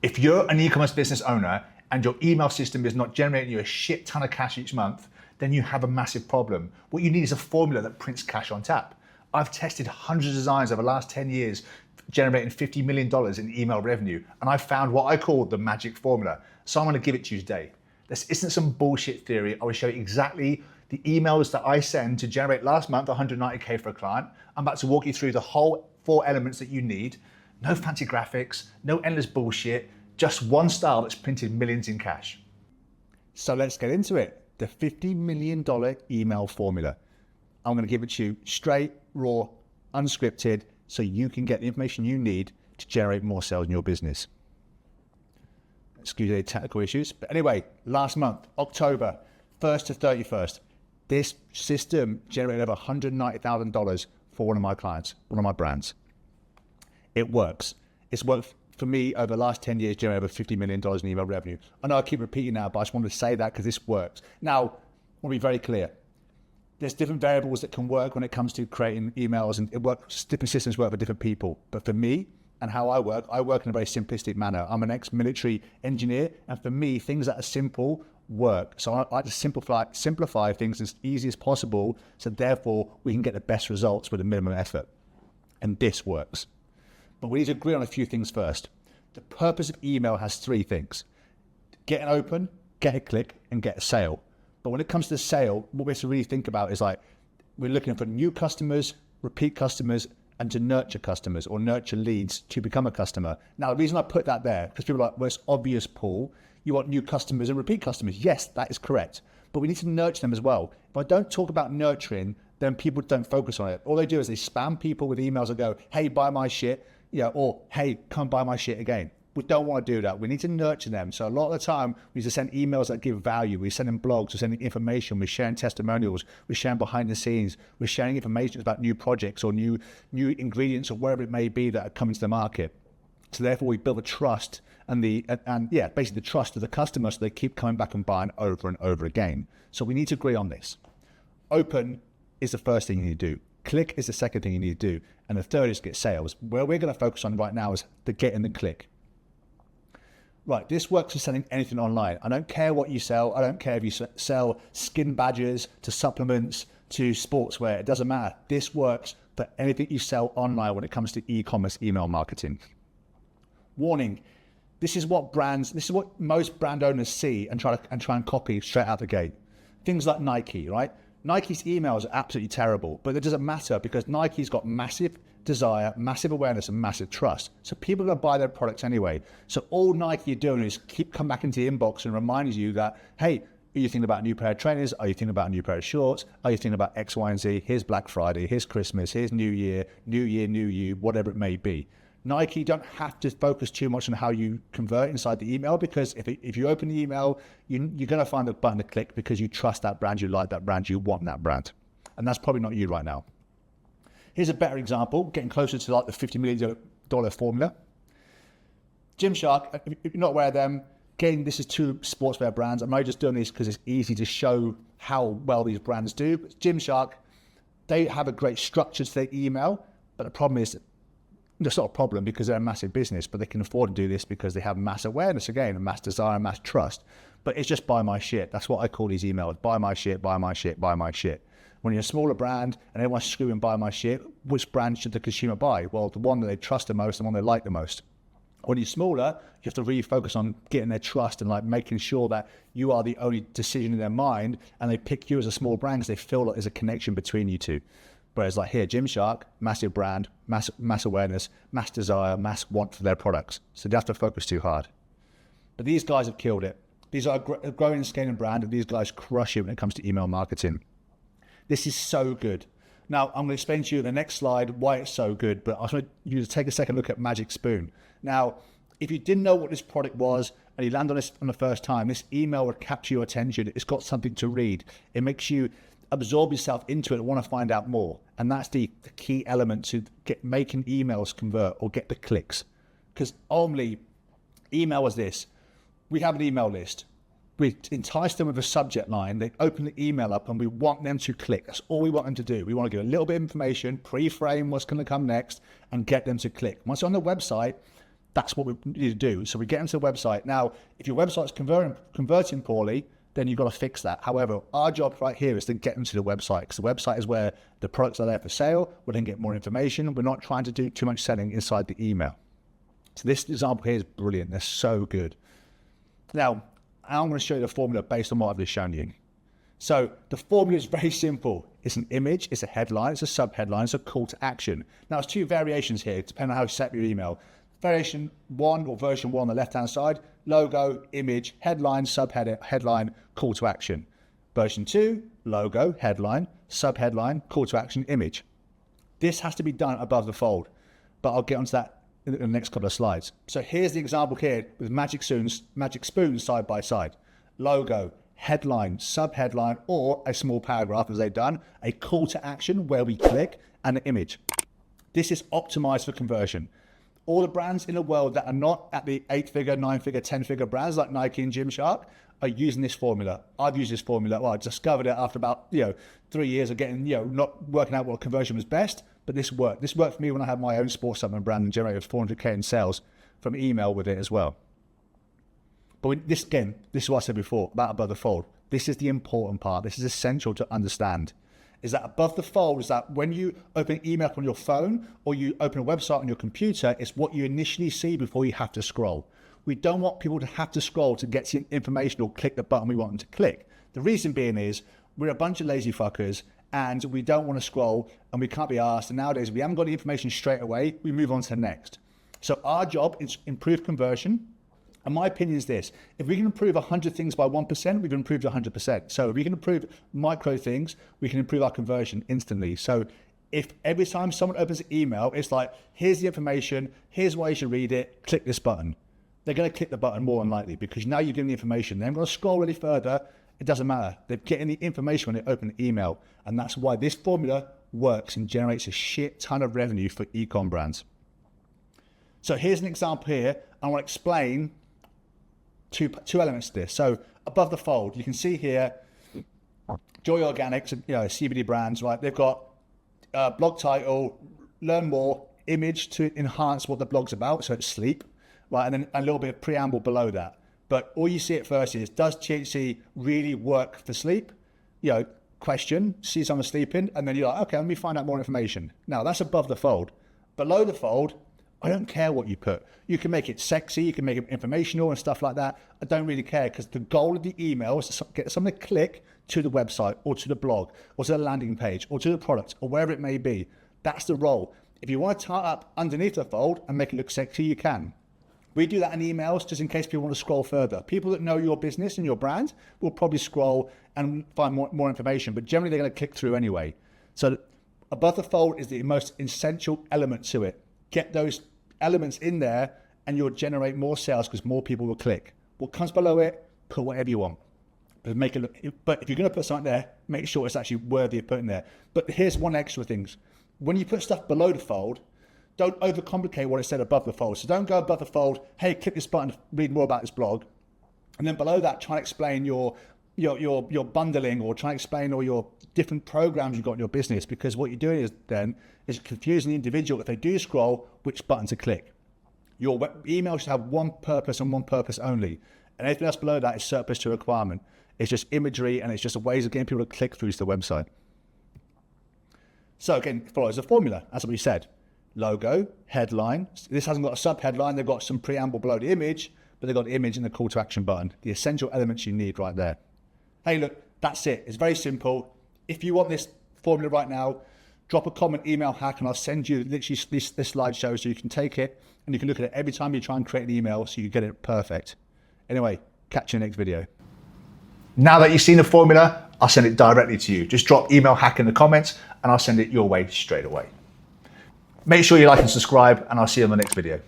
If you're an e-commerce business owner and your email system is not generating you a shit ton of cash each month, then you have a massive problem. What you need is a formula that prints cash on tap. I've tested hundreds of designs over the last 10 years, generating $50 million in email revenue, and I found what I call the magic formula. So I'm gonna give it to you today. This isn't some bullshit theory. I will show you exactly the emails that I send to generate last month 190K for a client. I'm about to walk you through the whole 4 elements that you need. No fancy graphics, no endless bullshit, just one style that's printed millions in cash. So let's get into it. The $50 million email formula. I'm going to give it to you straight, raw, unscripted, so you can get the information you need to generate more sales in your business. Excuse any technical issues. But anyway, last month, October 1st to 31st, this system generated over $190,000 for one of my clients, one of my brands. It works. It's worked for me over the last 10 years, generated over $50 million in email revenue. I know I keep repeating now, but I just wanted to say that because this works. Now, I want to be very clear. There's different variables that can work when it comes to creating emails, and different systems work for different people. But for me and how I work in a very simplistic manner. I'm an ex-military engineer, and for me, things that are simple work. So I like to simplify things as easy as possible, so therefore we can get the best results with a minimum effort. And this works. But we need to agree on a few things first. The purpose of email has 3 things: get an open, get a click, and get a sale. But when it comes to sale, what we have to really think about is like, we're looking for new customers, repeat customers, and to nurture customers or nurture leads to become a customer. Now, the reason I put that there, because people are like, well, it's obvious, Paul. You want new customers and repeat customers. Yes, that is correct. But we need to nurture them as well. If I don't talk about nurturing, then people don't focus on it. All they do is they spam people with emails and go, hey, buy my shit. Or hey, come buy my shit again. We don't want to do that. We need to nurture them. So a lot of the time, we need to send emails that give value. We send them blogs, we're sending information, we're sharing testimonials, we're sharing behind the scenes, we're sharing information about new projects or new ingredients or wherever it may be that are coming to the market. So therefore, we build a trust basically the trust of the customer, so they keep coming back and buying over and over again. So we need to agree on this. Open is the first thing you need to do. Click is the second thing you need to do. And the third is get sales. Where we're going to focus on right now is the get and the click. Right, this works for selling anything online. I don't care what you sell. I don't care if you sell skin badges to supplements to sportswear. It doesn't matter. This works for anything you sell online when it comes to e-commerce email marketing. Warning, this is what most brand owners see and try and copy straight out the gate. Things like Nike, right? Nike's emails are absolutely terrible, but it doesn't matter because Nike's got massive desire, massive awareness, and massive trust. So people are going to buy their products anyway. So all Nike are doing is come back into the inbox and reminding you that, hey, are you thinking about a new pair of trainers? Are you thinking about a new pair of shorts? Are you thinking about X, Y, and Z? Here's Black Friday, here's Christmas, here's New Year, new you, whatever it may be. Nike don't have to focus too much on how you convert inside the email, because if you open the email, you're going to find a button to click because you trust that brand, you like that brand, you want that brand. And that's probably not you right now. Here's a better example, getting closer to like the $50 million formula. Gymshark, if you're not aware of them, again, this is 2 sportswear brands. I'm only just doing this because it's easy to show how well these brands do. But Gymshark, they have a great structure to their email, but the problem is, it's not a problem because they're a massive business, but they can afford to do this because they have mass awareness again, and mass desire, and mass trust. But it's just buy my shit. That's what I call these emails. Buy my shit, buy my shit, buy my shit. When you're a smaller brand and everyone's screaming buy my shit, which brand should the consumer buy? Well, the one that they trust the most, the one they like the most. When you're smaller, you have to really focus on getting their trust and like making sure that you are the only decision in their mind, and they pick you as a small brand because they feel like there's a connection between you two. Whereas like here, Gymshark, massive brand, mass awareness, mass desire, mass want for their products. So they have to focus too hard. But these guys have killed it. These are a growing and scaling brand, and these guys crush it when it comes to email marketing. This is so good. Now, I'm going to explain to you in the next slide why it's so good, but I just want you to take a second look at Magic Spoon. Now, if you didn't know what this product was and you land on this on the first time, this email would capture your attention. It's got something to read. It makes you absorb yourself into it and want to find out more. And that's the key element to making emails convert or get the clicks. Because only email is this. We have an email list. We entice them with a subject line. They open the email up and we want them to click. That's all we want them to do. We want to give a little bit of information, pre-frame what's going to come next, and get them to click. Once they're on the website, That's what we need to do. So we get into the website. Now, if your website's converting poorly, then you've got to fix that. However, our job right here is to get them to the website, because the website is where the products are there for sale. We're going to get more information. We're not trying to do too much selling inside the email. So this example here is brilliant. They're so good. Now, I'm going to show you the formula based on what I've just shown you. So the formula is very simple. It's an image, it's a headline, it's a subheadline, it's a call to action. Now, there's two variations here, depending on how you set up your email. Variation 1 or version 1 on the left-hand side, logo, image, headline, subheadline, headline, call to action. Version 2, logo, headline, subheadline, call to action, image. This has to be done above the fold, but I'll get onto that in the next couple of slides. So here's the example here with magic spoons side by side. Logo, headline, subheadline, or a small paragraph as they've done, a call to action where we click, and an image. This is optimized for conversion. All the brands in the world that are not at the 8-figure, 9-figure, 10-figure brands like Nike and Gymshark are using this formula. I've used this formula. Well, I discovered it after about 3 years of getting not working out what conversion was best, but this worked. This worked for me when I had my own sports supplement brand and generated 400K in sales from email with it as well. But this is what I said before about above the fold. This is the important part. This is essential to understand. Is that above the fold is that when you open email on your phone or you open a website on your computer, it's what you initially see before you have to scroll. We don't want people to have to scroll to get some information or click the button we want them to click. The reason being is we're a bunch of lazy fuckers and we don't want to scroll and we can't be asked. And nowadays, if we haven't got the information straight away, we move on to the next. So our job is improve conversion. And my opinion is this: if we can improve 100 things by 1%, we've improved 100%. So if we can improve micro things, we can improve our conversion instantly. So if every time someone opens an email, it's like, here's the information, here's why you should read it, click this button. They're going to click the button more than likely because now you've given the information. They're going to scroll any further. It doesn't matter. They're getting the information when they open the email. And that's why this formula works and generates a shit ton of revenue for e-com brands. So here's an example here. I want to explain two elements to this. So above the fold, you can see here, Joy Organics, CBD brands, right? They've got blog title, learn more, image to enhance what the blog's about, so it's sleep, right? And then a little bit of preamble below that. But all you see at first is, does THC really work for sleep? Question, see someone sleeping, and then you're like, okay, let me find out more information. Now that's above the fold. Below the fold, I don't care what you put. You can make it sexy, you can make it informational and stuff like that. I don't really care because the goal of the email is to get someone to click to the website or to the blog or to the landing page or to the product or wherever it may be. That's the role. If you want to tie up underneath the fold and make it look sexy, you can. We do that in emails just in case people want to scroll further. People that know your business and your brand will probably scroll and find more information, but generally they're going to click through anyway. So above the fold is the most essential element to it. Get those elements in there and you'll generate more sales because more people will click. What comes below it, put whatever you want. But make it look, but if you're going to put something there, make sure it's actually worthy of putting there. But here's one extra thing. When you put stuff below the fold, don't overcomplicate what it said above the fold. So don't go above the fold, hey, click this button to read more about this blog. And then below that, try and explain your bundling or try and explain all your different programs you've got in your business, because what you're doing is confusing the individual if they do scroll which button to click. Your email should have one purpose and one purpose only. And anything else below that is surplus to requirement. It's just imagery and it's just a ways of getting people to click through to the website. So again, it follows the formula, as we said. Logo, headline. This hasn't got a sub-headline. They've got some preamble below the image, but they've got the image and the call to action button. The essential elements you need right there. Hey, look, that's it. It's very simple. If you want this formula right now, drop a comment, email hack, and I'll send you literally this slideshow so you can take it and you can look at it every time you try and create an email so you get it perfect. Anyway, catch you in the next video. Now that you've seen the formula, I'll send it directly to you. Just drop email hack in the comments and I'll send it your way straight away. Make sure you like and subscribe, and I'll see you on the next video.